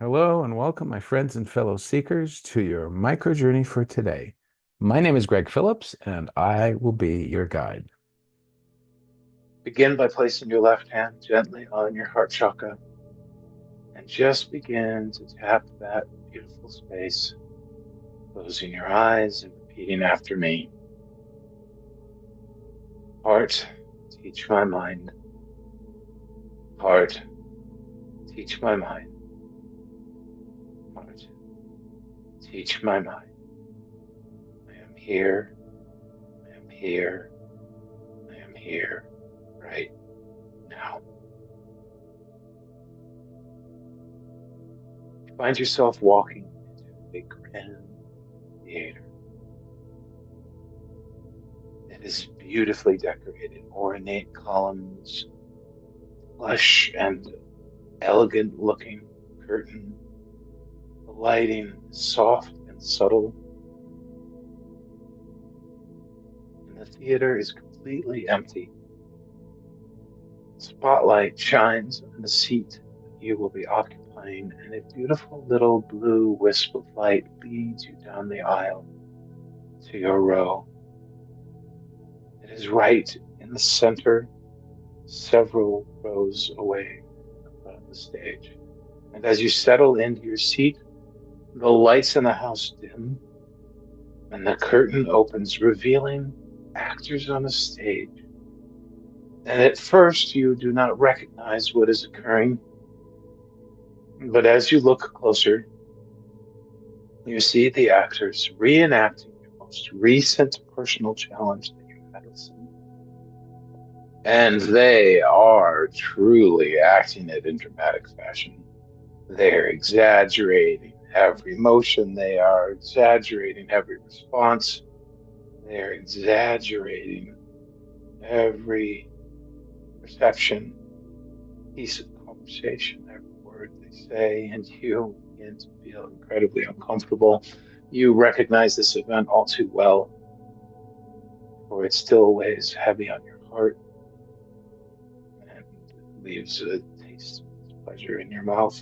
Hello and welcome, my friends and fellow seekers, to your micro journey for today. My name is Greg Phillips, and I will be your guide. Begin by placing your left hand gently on your heart chakra and just begin to tap that beautiful space, closing your eyes and repeating after me. Heart, teach my mind. Heart, teach my mind. Heart, teach my mind. I am here. I am here. I am here right now. You find yourself walking into a grand theater. It is beautifully decorated, ornate columns, lush and elegant looking curtain. The lighting is soft and subtle, and the theater is completely empty. Spotlight shines on the seat that you will be occupying, and a beautiful little blue wisp of light leads you down the aisle to your row. It is right in the center, several rows away from the stage. And as you settle into your seat, the lights in the house dim, and the curtain opens, revealing actors on the stage. And at first, you do not recognize what is occurring, but as you look closer, you see the actors reenacting your most recent personal challenge that you had with someone. And they are truly acting it in dramatic fashion. They're exaggerating every emotion, they are exaggerating every response, they're exaggerating every perception, piece of conversation, every word they say, and you begin to feel incredibly uncomfortable. You recognize this event all too well, for it still weighs heavy on your heart and leaves a taste of pleasure in your mouth.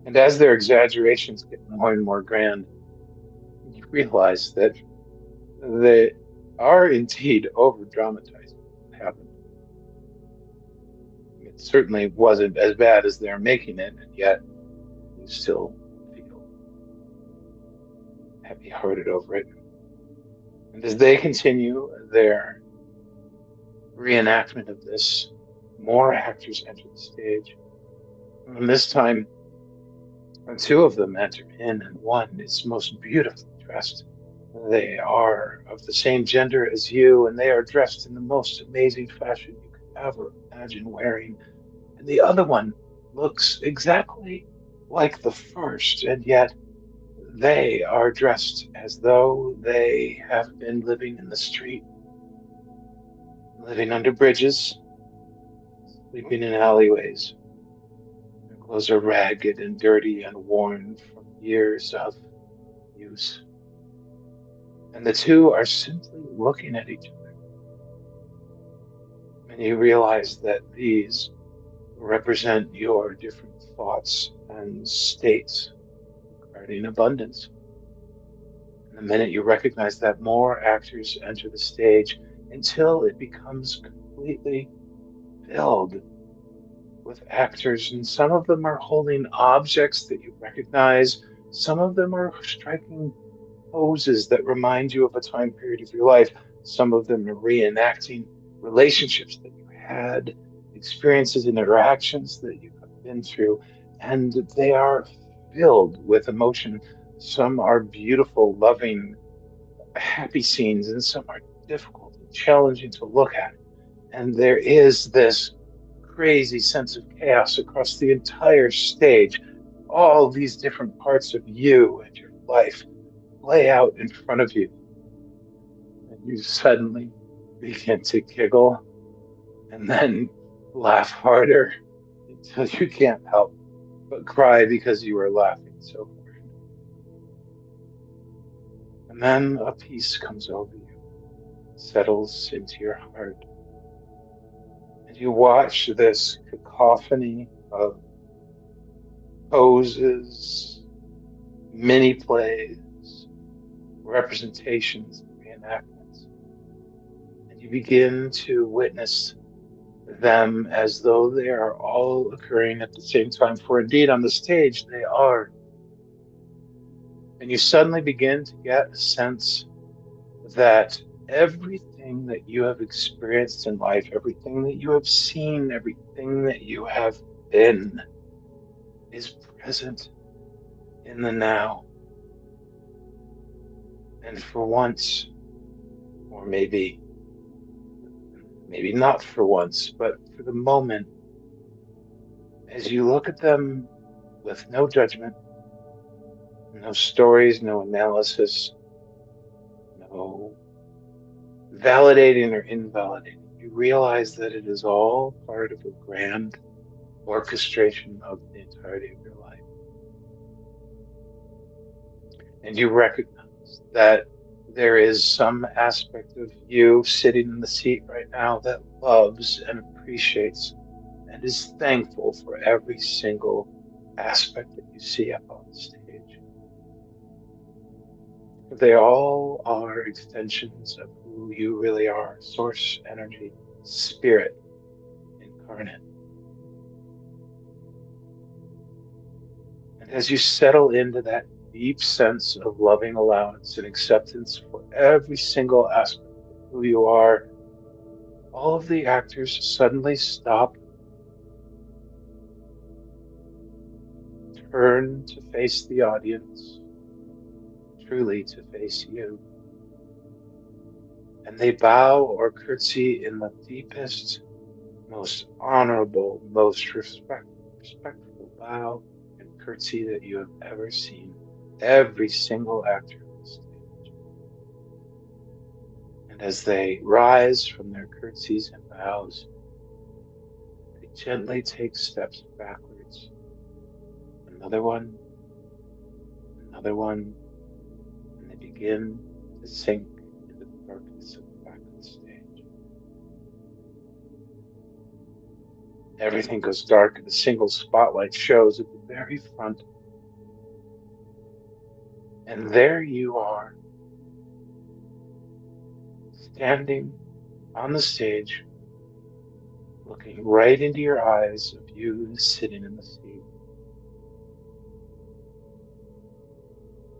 And as their exaggerations get more and more grand, you realize that they are indeed over dramatizing what happened. It certainly wasn't as bad as they're making it, and yet you still feel heavy hearted over it. And as they continue their reenactment of this, more actors enter the stage. And this time, two of them enter in, and one is most beautifully dressed. They are of the same gender as you, and they are dressed in the most amazing fashion you could ever imagine wearing. And the other one looks exactly like the first, and yet they are dressed as though they have been living in the street, living under bridges, sleeping in alleyways. Their clothes are ragged and dirty and worn from years of use. And the two are simply looking at each other. And you realize that these represent your different thoughts and states regarding abundance. And the minute you recognize that, more actors enter the stage until it becomes completely filled with actors. And some of them are holding objects that you recognize, some of them are striking poses that remind you of a time period of your life, some of them are reenacting relationships that you had, experiences and interactions that you have been through, and they are filled with emotion. Some are beautiful, loving, happy scenes, and some are difficult and challenging to look at. And there is this crazy sense of chaos across the entire stage. All these different parts of you and your life play out in front of you. And you suddenly begin to giggle and then laugh harder until you can't help but cry because you are laughing so hard. And then a peace comes over you, settles into your heart, and you watch this cacophony of poses, mini plays, representations, and reenactments. And you begin to witness them as though they are all occurring at the same time, for indeed on the stage they are. And you suddenly begin to get a sense that everything that you have experienced in life, everything that you have seen, everything that you have been, is present in the now. And for once, or maybe not for once, but for the moment, as you look at them with no judgment, no stories, no analysis, no validating or invalidating, you realize that it is all part of a grand orchestration of the entirety of your life. And you recognize that there is some aspect of you sitting in the seat right now that loves and appreciates and is thankful for every single aspect that you see up on the stage. They all are extensions of who you really are: source energy, spirit incarnate. And as you settle into that deep sense of loving allowance and acceptance for every single aspect of who you are, all of the actors suddenly stop, turn to face the audience, truly to face you. And they bow or curtsy in the deepest, most honorable, most respectful bow and curtsy that you have ever seen. Every single actor on the stage. And as they rise from their curtsies and bows, they gently take steps backwards. Another one, and they begin to sink into the darkness at the back of the stage. Everything goes dark and a single spotlight shows at the very front. And there you are, standing on the stage, looking right into your eyes of you sitting in the seat.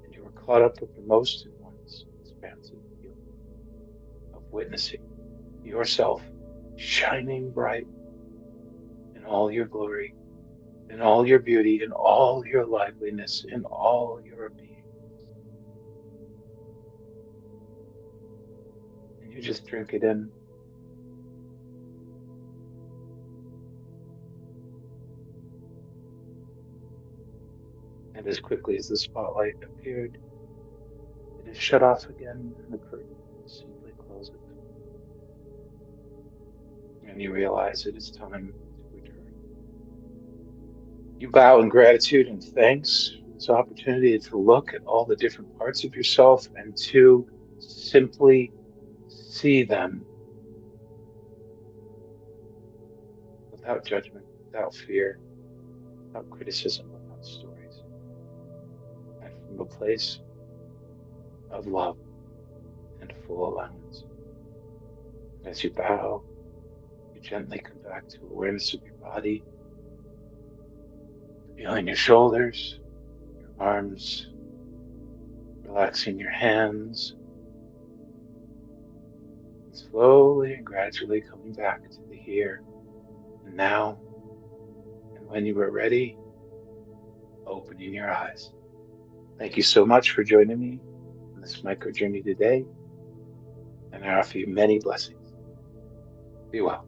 And you are caught up with the most enormous, expansive feeling of witnessing yourself shining bright in all your glory, in all your beauty, in all your liveliness, in all your being. And you just drink it in. And as quickly as the spotlight appeared, it is shut off again, and the curtain simply closes. And you realize it is time to return. You bow in gratitude and thanks for this opportunity to look at all the different parts of yourself and to simply see them without judgment, without fear, without criticism, without stories, and from a place of love and full allowance. And as you bow, you gently come back to awareness of your body, feeling your shoulders, your arms, relaxing your hands, and slowly and gradually coming back to the here and now. And when you are ready, opening your eyes. Thank you so much for joining me on this micro journey today, and I offer you many blessings. Be well.